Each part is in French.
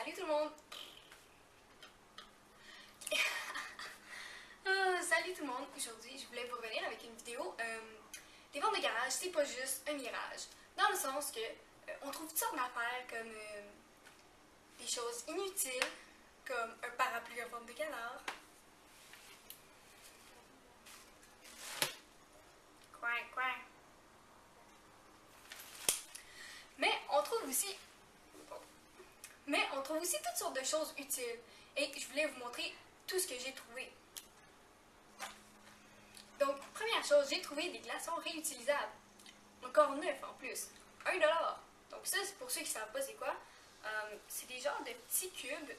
Salut tout le monde! Salut tout le monde! Aujourd'hui, je voulais vous revenir avec une vidéo. Des ventes de garage, c'est pas juste un mirage. Dans le sens que on trouve toutes sortes d'affaires comme des choses inutiles, comme un parapluie en forme de canard. Coin, coin. Mais on trouve aussi toutes sortes de choses utiles. Et je voulais vous montrer tout ce que j'ai trouvé. Donc, première chose, j'ai trouvé des glaçons réutilisables. Encore neufs en plus. 1$. Donc ça, c'est pour ceux qui ne savent pas c'est quoi. C'est des genres de petits cubes.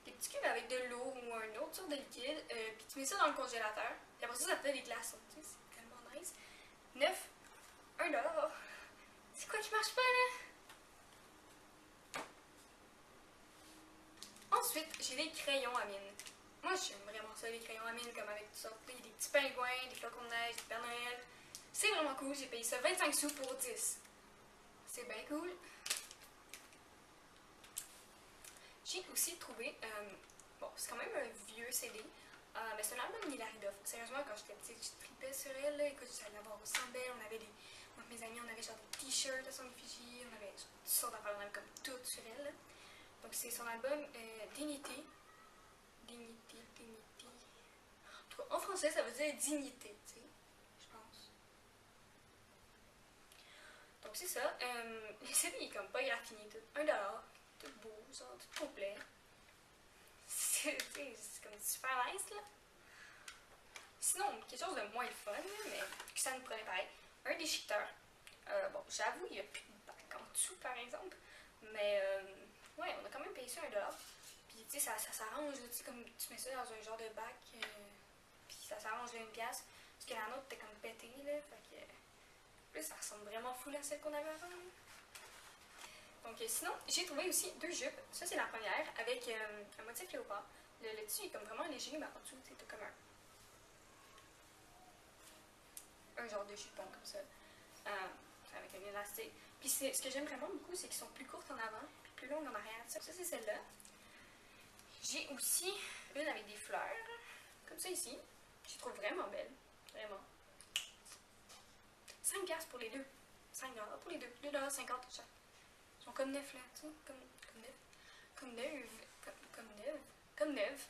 Des petits cubes avec de l'eau ou une autre sorte de liquide. Puis tu mets ça dans le congélateur. Et après ça fait des glaçons. Tu sais, c'est tellement nice. 9, 1$. C'est quoi qui marche pas là? Ensuite, j'ai des crayons à mine. Moi, j'aime vraiment ça, les crayons à mine, comme avec tout ça. Des petits pingouins, des flocons de neige, des Père Noël. C'est vraiment cool. J'ai payé ça 25 sous pour 10. C'est bien cool. J'ai aussi trouvé, bon, c'est quand même un vieux CD, mais c'est un album d'Hilary Duff. Sérieusement, quand j'étais petite, je tripais sur elle. Là. Écoute, j'allais la voir au Centre Bell. On avait des, moi et mes amis, on avait genre des t-shirts à son effigie. On avait toutes sortes d'affaires, on avait comme toutes sur elle. Là. Donc, c'est son album Dignity. Dignity. En tout cas, en français, ça veut dire dignité, tu sais, je pense. Donc, c'est ça. Le CD est comme pas graffiné, tout 1$, tout beau, genre, tout complet. C'est comme super nice, là. Sinon, quelque chose de moins fun, mais que ça nous prenait pareil. Un déchiqueteur. Bon, j'avoue, il n'y a plus de bac en dessous, par exemple. Mais, ouais, on a quand même payé ça 1$. Puis, tu sais, ça s'arrange, tu sais, comme tu mets ça dans un genre de bac, puis ça s'arrange de 1$. Parce que la nôtre était comme pétée, là. Fait que, plus, ça ressemble vraiment fou à celle qu'on avait avant, là. Donc, sinon, j'ai trouvé aussi 2 jupes. Ça, c'est la première, avec un motif léopard. Le dessus est comme vraiment léger, mais en dessous, c'est comme un genre de jupon comme ça. Avec un élastique. Puis, ce que j'aime vraiment beaucoup, c'est qu'ils sont plus courtes en avant, puis plus longues en arrière. Ça, c'est celle-là. J'ai aussi une avec des fleurs, comme ça ici. Je les trouve vraiment belle. Vraiment. 5$ pour les deux. 5$ pour les deux. 2,50$ chaque. Ils sont comme neufs là, tu sais. Comme neuf.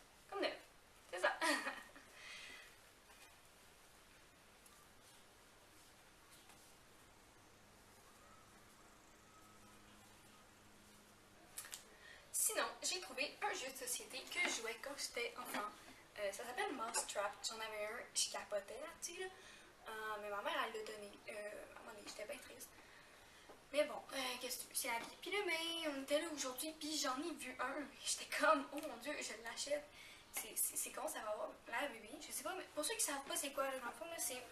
C'est ça. Sinon, j'ai trouvé un jeu de société que je jouais quand j'étais enfant. Ça s'appelle Mousetrap. J'en avais un, je capotais là-dessus. Là. Mais ma mère, elle l'a donné. À un moment donné, j'étais bien triste. Mais bon, qu'est-ce que tu veux, c'est la vie. Puis là, ben, on était là aujourd'hui, puis j'en ai vu un. J'étais comme, oh mon dieu, je l'achète. C'est con, ça va avoir l'air bébé. Je sais pas, mais pour ceux qui savent pas c'est quoi, là, dans le fond, là, c'est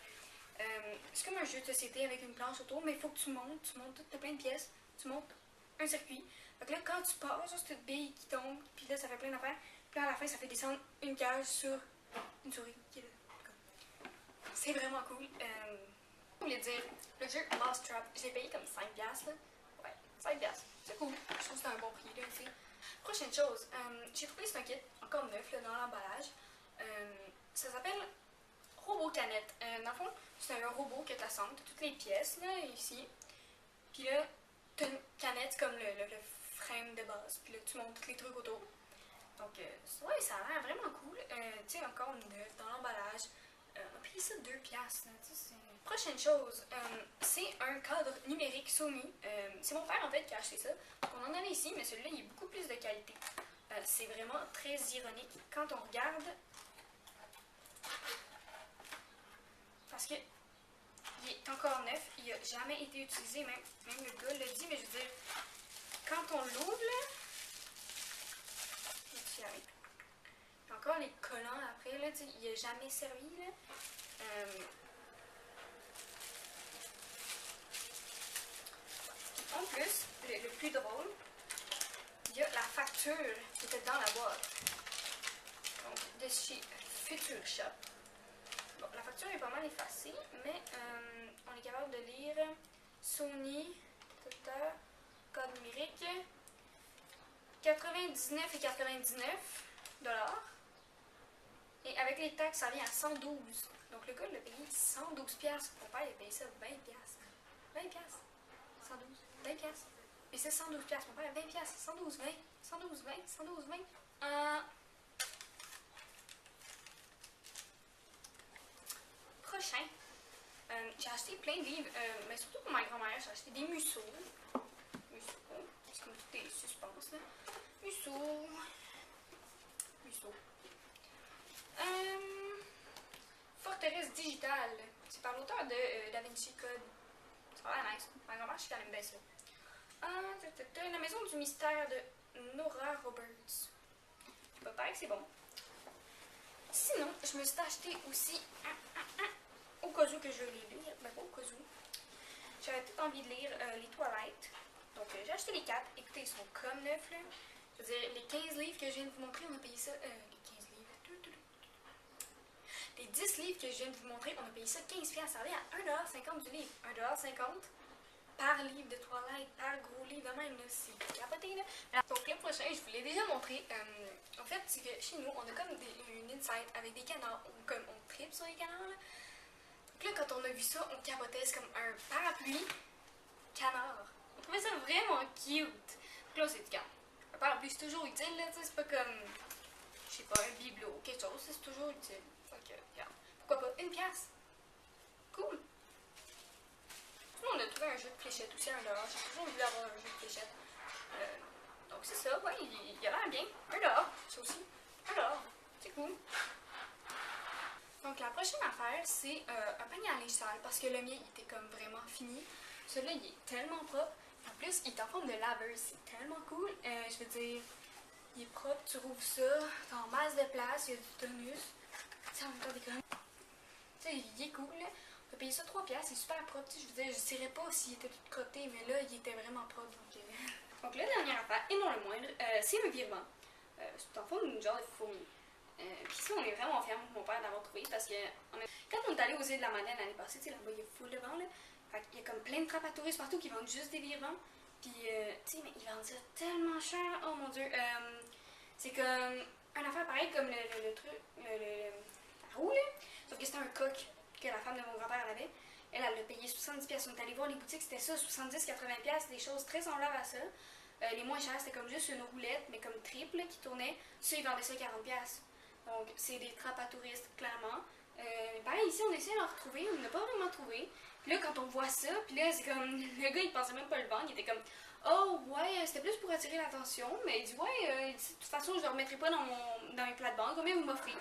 comme un jeu de société avec une planche autour, mais il faut que tu montes toutes plein de pièces. Tu montes un circuit. Donc là, quand tu passes, c'est une bille qui tombe, puis là, ça fait plein d'affaires. Puis là, à la fin, ça fait descendre une cage sur une souris qui est là. C'est vraiment cool. Je voulais dire, le jeu Mousetrap, je l'ai payé comme 5$. Là. Ouais, 5$. C'est cool. Je trouve que c'est un bon prix. Là, aussi. Prochaine chose, j'ai trouvé ce kit, encore neuf là, dans l'emballage. Ça s'appelle Robot Canette. Dans le fond, c'est un robot que tu assembles. Tu as toutes les pièces là, ici. Puis là, tu as une canette comme le frame de base. Puis là, tu montes tous les trucs autour. Donc, ouais, ça a l'air vraiment cool. Tu sais, encore neuf dans l'emballage. On a payé ça 2$. Prochaine chose, c'est un cadre numérique Sony. C'est mon père en fait qui a acheté ça. Donc on en avait ici, mais celui-là il est beaucoup plus de qualité. C'est vraiment très ironique quand on regarde. Parce que il est encore neuf, il n'a jamais été utilisé, même le gars l'a dit, mais je veux dire, quand on l'ouvre là, il y a encore les collants après, là, il n'a jamais servi là. En plus, le plus drôle, il y a la facture qui était dans la boîte. Donc, de chez Future Shop. Bon, la facture est pas mal effacée, mais on est capable de lire Sony, code numérique 99 et 99 $. Et avec les taxes, ça vient à 112. Donc le gars l'a payé 112 piastres. Mon père il a payé ça 20 piastres. 20 piastres. 112. 20 piastres. Et c'est 112 piastres. Mon père a 20 piastres. 112, 20. 112, 20. 112, 20. Prochain. J'ai acheté plein de livres. Mais surtout pour ma grand-mère, j'ai acheté des Musso. C'est comme tout est suspense là. Musso. Forteresse digitale. C'est par l'auteur de Da Vinci Code. Ça va nice. Ma grand-mère, je suis quand même bien ça. La maison du mystère de Nora Roberts. Pas pareil que c'est bon. Sinon, je me suis acheté aussi, au cas où que je veux les lire, ben pas au cas où. J'avais peut-être envie de lire les Twilight. Donc j'ai acheté les 4. Écoutez, ils sont comme neufs là. Je veux dire, les 15 livres que je viens de vous montrer, on a payé ça. Les 15 livres. Les 10 livres que je viens de vous montrer, on a payé ça 15$. Ça revient à 1,50$ du livre. 1,50$ par livre de Twilight, par gros livre de même. C'est capoté là. Donc le prochain, je vous l'ai déjà montré. En fait, c'est que chez nous, on a comme une insight avec des canards. On tripe sur les canards là. Donc là, quand on a vu ça, on capotait. C'est comme un parapluie canard. On trouvait ça vraiment cute. Donc là, c'est du canard. Un parapluie, c'est toujours utile là. C'est pas comme, je sais pas, un bibelot ou quelque chose. C'est toujours utile. Donc, regarde. Pourquoi pas? 1$. Cool. Sinon, on a trouvé un jeu de fléchettes aussi à 1$. J'ai toujours voulu avoir un jeu de fléchettes. Donc, c'est ça. Ouais, il a l'air bien. 1$. Ça aussi. 1$. C'est cool. Donc, la prochaine affaire, c'est un panier à linge sale. Parce que le mien, il était comme vraiment fini. Celui-là, il est tellement propre. En plus, il est en forme de laveuse. C'est tellement cool. Je veux dire, il est propre. Tu rouvres ça. T'as en masse de place. Il y a du tonus. Tu sais, en même temps, des tu sais, il est cool, là. On a payé ça 3$, c'est super propre. Je veux dire, je dirais pas s'il était tout crotté, mais là, il était vraiment propre. Donc la dernière affaire, et non le moindre, c'est un virement. C'est en forme d'une genre de fourmi. Puis ça, on est vraiment fiers, mon père, d'avoir trouvé, parce que quand on est allé aux îles de la Madeleine l'année passée, tu sais, là-bas, il y a full de vent, là. Fait qu'il y a comme plein de trappes à touristes partout qui vendent juste des virements. Puis, tu sais, mais ils vendent ça tellement cher. Oh mon dieu. C'est comme une affaire pareille comme le truc, la roue, là. Sauf que c'était un coq que la femme de mon grand-père avait. Elle l'a payé 70$. On est allé voir les boutiques, c'était ça, 70-80$, des choses très semblables à ça. Les moins chers, c'était comme juste une roulette, mais comme triple qui tournait. Ça, ils vendaient ça 40$. Donc, c'est des trappes à touristes, clairement. Pareil, ici, on essaie d'en retrouver, on n'a pas vraiment trouvé. Puis là, quand on voit ça, puis là, c'est comme, le gars, il pensait même pas le vendre, il était comme, oh, ouais, c'était plus pour attirer l'attention, mais il dit, ouais, de toute façon, je le remettrai pas dans mes plates-bandes, combien vous m'offrez?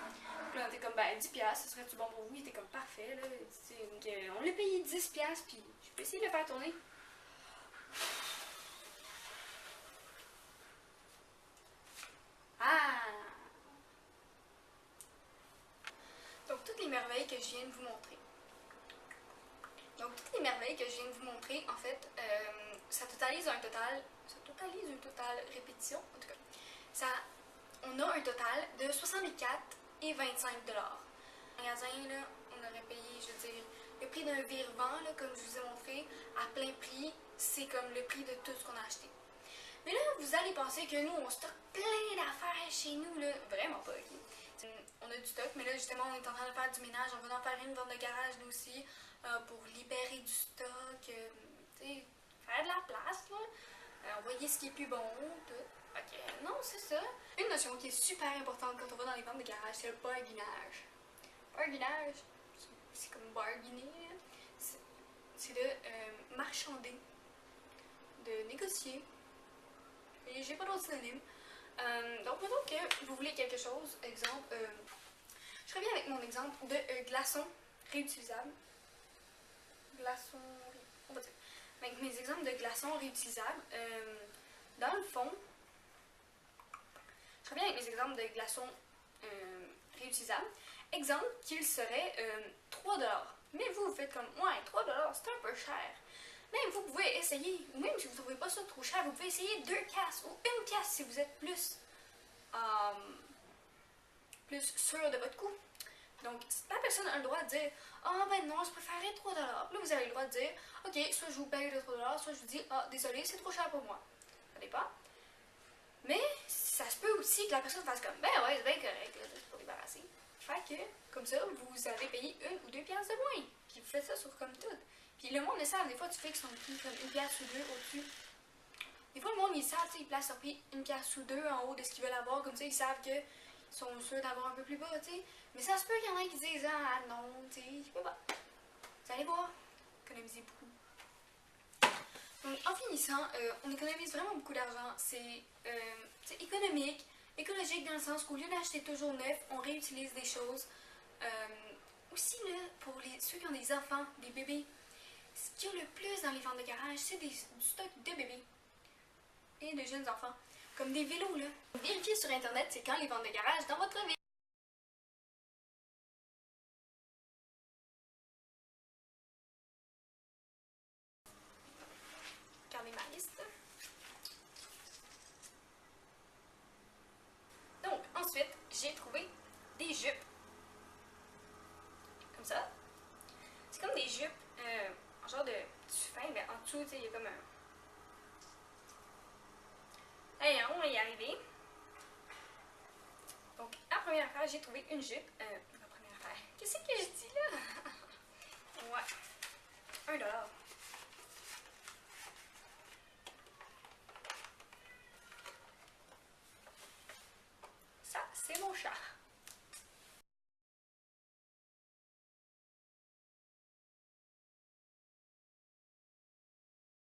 Puis là, on était comme, ben, 10$, ce serait-tu bon pour vous? Il était comme, parfait, là. Donc, on l'a payé 10$, puis je peux essayer de le faire tourner. Ah! Donc, toutes les merveilles que je viens de vous montrer. Donc, toutes les merveilles que je viens de vous montrer, en fait, ça totalise un total répétition, en tout cas. On a un total de 64,25$. En magasin, là, on aurait payé, je veux dire, le prix d'un virement, là, comme je vous ai montré, à plein prix, c'est comme le prix de tout ce qu'on a acheté. Mais là, vous allez penser que nous, on stocke plein d'affaires chez nous, là. Vraiment pas, ok? On a du stock, mais là, justement, on est en train de faire du ménage. On va en faire une vente de garage, nous aussi, pour libérer du stock, tu sais, faire de la place, là. Envoyer ce qui est plus bon, tout. Ok, non, c'est ça. Une notion qui est super importante quand on va dans les ventes de garage, c'est le bargainage. Bargainage, c'est comme bargainer, c'est de marchander, de négocier. Et j'ai pas d'autres synonymes. Donc, mettons que vous voulez quelque chose, exemple, je reviens avec mon exemple de glaçon réutilisable. Glaçon, on va dire. Avec mes exemples de glaçons réutilisables, dans le fond, je reviens avec mes exemples de glaçons réutilisables. Exemple qu'il serait 3$. Mais vous faites comme, ouais, 3$, c'est un peu cher. Mais vous pouvez essayer, ou même si vous ne trouvez pas ça trop cher, vous pouvez essayer 2$ ou 1$ si vous êtes plus sûr de votre coût. Donc, la personne a le droit de dire ah ben non, je préférerais 3$. Là, vous avez le droit de dire ok, soit je vous paye le 3$, soit je vous dis ah désolé, c'est trop cher pour moi. Ça dépend. Mais ça se peut aussi que la personne fasse comme ben ouais, c'est bien correct, là, c'est pour débarrasser. Fait que, comme ça, vous avez payé 1 ou 2 piastres de moins. Puis vous faites ça sur comme tout. Puis le monde le savent, des fois tu fixes son prix comme 1 piastre ou 2 au-dessus. Des fois le monde ils savent, ils placent leur prix 1 piastre ou 2 en haut de ce qu'ils veulent avoir, comme ça ils savent que sont sûrs d'avoir un peu plus bas, tu sais. Mais ça se peut qu'il y en ait qui disent ah non, tu sais, je peux pas. Vous allez voir, économisez beaucoup. Donc en finissant, on économise vraiment beaucoup d'argent. C'est économique, écologique dans le sens qu'au lieu d'acheter toujours neuf, on réutilise des choses. Aussi, là, pour ceux qui ont des enfants, des bébés, ce qu'il y a le plus dans les ventes de garage, c'est du stock de bébés et de jeunes enfants. Comme des vélos, là. Vérifiez sur Internet, c'est quand les ventes de garage dans votre ville. Regardez ma liste. Donc, ensuite, j'ai trouvé des jupes. Comme ça. C'est comme des jupes en genre de fin, mais en dessous, il y a comme un... Allez, on va y arriver. Donc, la première affaire, j'ai trouvé une jupe. La première affaire. Qu'est-ce que je dis là? Ouais. $1. Ça, c'est mon chat.